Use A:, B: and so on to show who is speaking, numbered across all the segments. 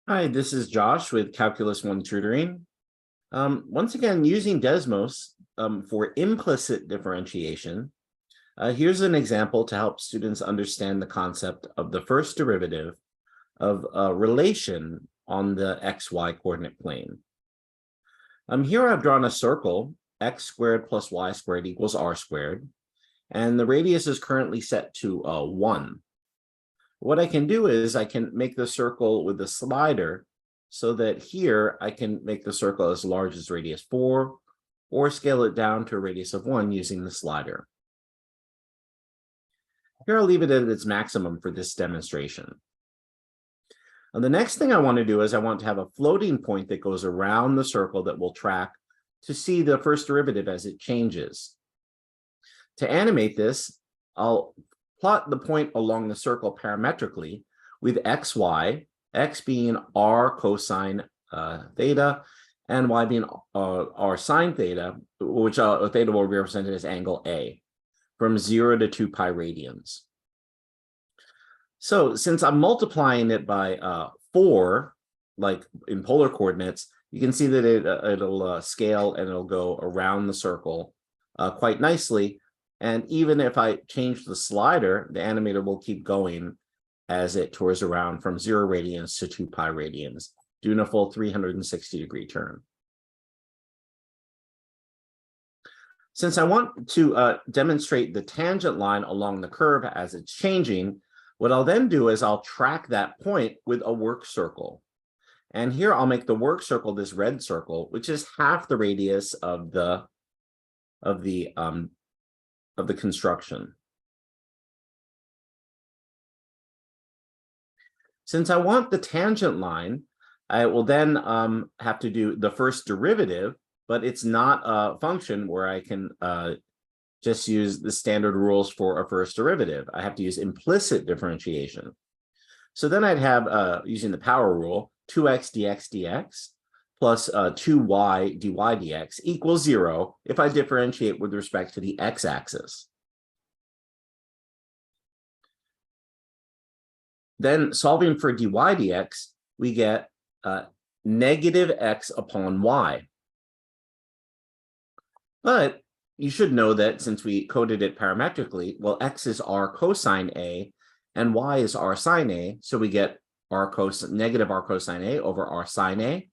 A: Hi, this is Josh with Calculus One Tutoring. Once again, using Desmos for implicit differentiation. Here's an example to help students understand the concept of the first derivative of a relation on the xy coordinate plane. Here I've drawn a circle, x squared plus y squared equals r squared, and the radius is currently set to 1. What I can do is I can make the circle with the slider so that here I can make the circle as large as radius 4 or scale it down to a radius of 1 using the slider. Here I'll leave it at its maximum for this demonstration. And the next thing I want to do is I want to have a floating point that goes around the circle that we'll track to see the first derivative as it changes. To animate this, I'll plot the point along the circle parametrically with xy, x being r cosine theta, and y being r sine theta, which theta will be represented as angle A, from 0 to 2 pi radians. So since I'm multiplying it by 4, like in polar coordinates, you can see that it'll scale and it'll go around the circle quite nicely. And even if I change the slider, the animator will keep going as it tours around from 0 radians to 2 pi radians, doing a full 360-degree turn. Since I want to demonstrate the tangent line along the curve as it's changing, what I'll then do is I'll track that point with a work circle. And here I'll make the work circle this red circle, which is half the radius of the construction. Since I want the tangent line, I will then have to do the first derivative, but it's not a function where I can just use the standard rules for a first derivative. I have to use implicit differentiation. So then I'd have, using the power rule, 2x dx dx plus 2y dy dx equals 0 if I differentiate with respect to the x-axis. Then solving for dy dx, we get negative x upon y. But you should know that since we coded it parametrically, well, x is r cosine A and y is r sine A, so we get negative r cosine A over r sine A,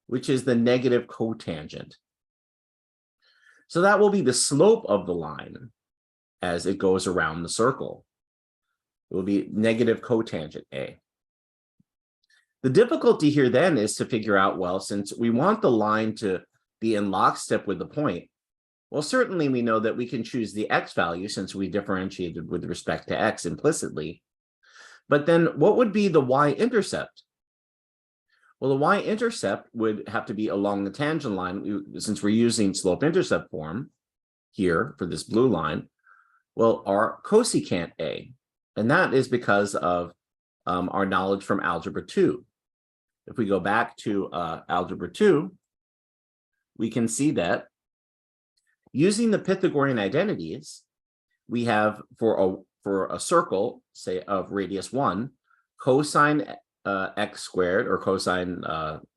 A: which is the negative cotangent. So that will be the slope of the line as it goes around the circle. It will be negative cotangent A. The difficulty here then is to figure out, well, since we want the line to be in lockstep with the point, well, certainly we know that we can choose the x value since we differentiated with respect to x implicitly. But then what would be the y-intercept? Well, the y-intercept would have to be along the tangent line, since we're using slope-intercept form here for this blue line, well, our cosecant A. And that is because of our knowledge from Algebra 2. If we go back to Algebra 2, we can see that using the Pythagorean identities, we have for a circle, say of radius 1, cosine x squared, or cosine,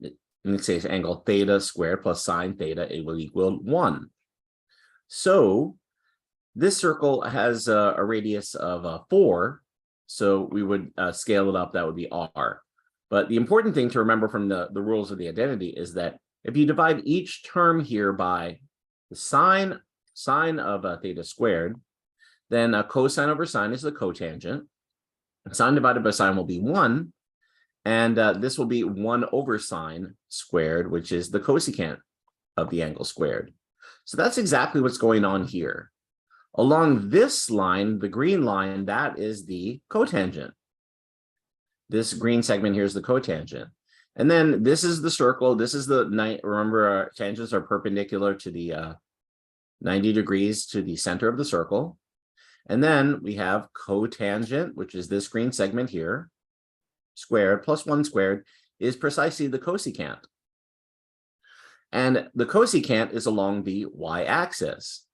A: in this case, angle theta squared plus sine theta, it will equal 1. So this circle has a radius of 4, so we would scale it up, that would be r. But the important thing to remember from the rules of the identity is that if you divide each term here by the sine of theta squared, then cosine over sine is the cotangent. Sine divided by sine will be 1, and this will be 1 over sine squared, which is the cosecant of the angle squared. So that's exactly what's going on here. Along this line, the green line, that is the cotangent. This green segment here is the cotangent. And then this is the circle. This is remember, our tangents are perpendicular to the 90 degrees to the center of the circle. And then we have cotangent, which is this green segment here, squared plus 1 squared is precisely the cosecant. And the cosecant is along the y-axis.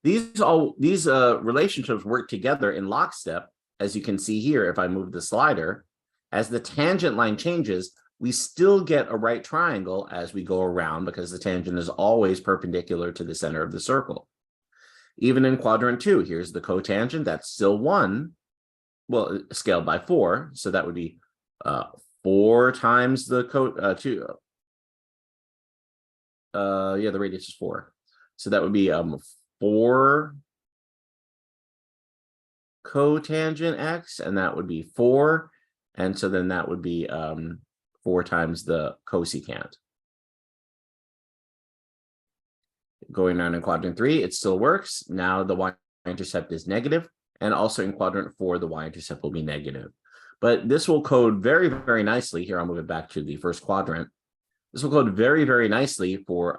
A: These relationships work together in lockstep, as you can see here if I move the slider, As the tangent line changes, we still get a right triangle as we go around because the tangent is always perpendicular to the center of the circle. Even in quadrant 2, here's the cotangent, that's still 1, well, scaled by 4, so that would be 4 times the the radius is 4. So that would be 4 cotangent x, and that would be 4. And so then that would be 4 times the cosecant. Going on in quadrant 3, it still works. Now the y-intercept is negative, and also in quadrant 4, the y-intercept will be negative. But this will code very, very nicely. Here, I'll move it back to the first quadrant. This will code very, very nicely for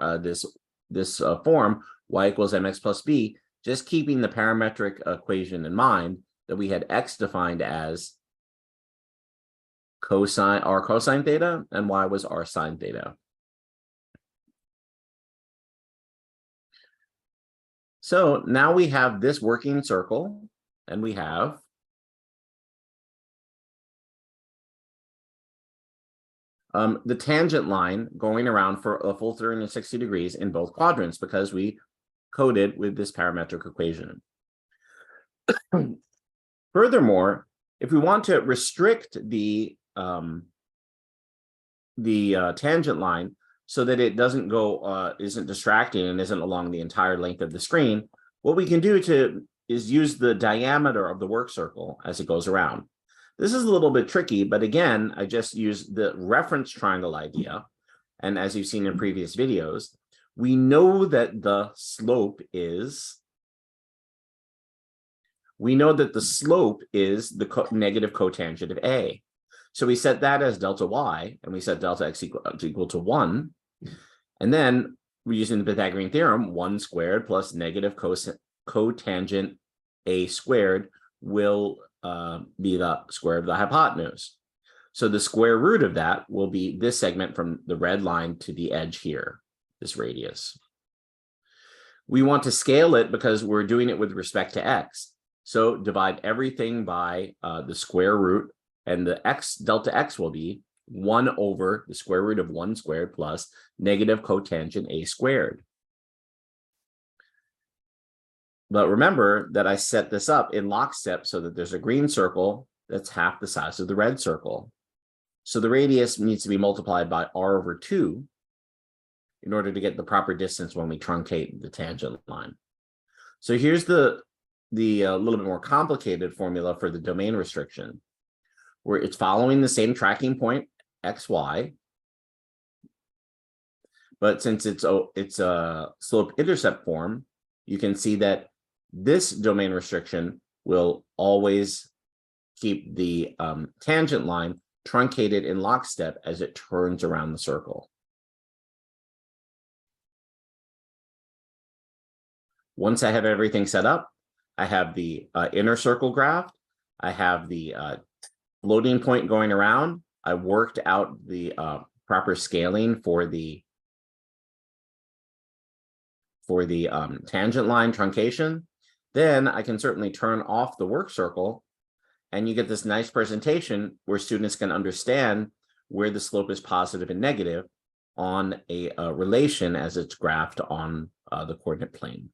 A: this form, y equals mx plus b, just keeping the parametric equation in mind that we had x defined as r cosine theta, and y was r sine theta. So now we have this working circle, and we have the tangent line going around for a full 360 degrees in both quadrants because we coded with this parametric equation. Furthermore, if we want to restrict the tangent line so that it doesn't go, isn't distracting and isn't along the entire length of the screen, what we can do is use the diameter of the work circle as it goes around. This is a little bit tricky, but again, I just used the reference triangle idea. And as you've seen in previous videos, we know that the slope is the negative cotangent of A. So we set that as delta y, and we set delta x equal to 1. And then we're using the Pythagorean theorem, 1 squared plus negative cotangent A squared will be the square of the hypotenuse. So the square root of that will be this segment from the red line to the edge here, this radius. We want to scale it because we're doing it with respect to x. So divide everything by the square root, and the delta x will be 1 over the square root of 1 squared plus negative cotangent A squared. But remember that I set this up in lockstep so that there's a green circle that's half the size of the red circle. So the radius needs to be multiplied by r over 2 in order to get the proper distance when we truncate the tangent line. So here's the little bit more complicated formula for the domain restriction, where it's following the same tracking point, xy. But since it's a slope-intercept form, you can see that this domain restriction will always keep the tangent line truncated in lockstep as it turns around the circle. Once I have everything set up, I have the inner circle graph. I have the floating point going around. I worked out the proper scaling for the tangent line truncation. Then I can certainly turn off the work circle, and you get this nice presentation where students can understand where the slope is positive and negative on a relation as it's graphed on the coordinate plane.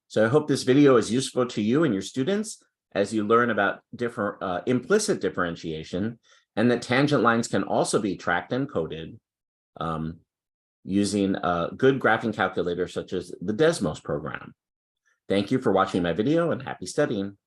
A: So I hope this video is useful to you and your students as you learn about different implicit differentiation, and that tangent lines can also be tracked and coded using a good graphing calculator such as the Desmos program. Thank you for watching my video, and happy studying.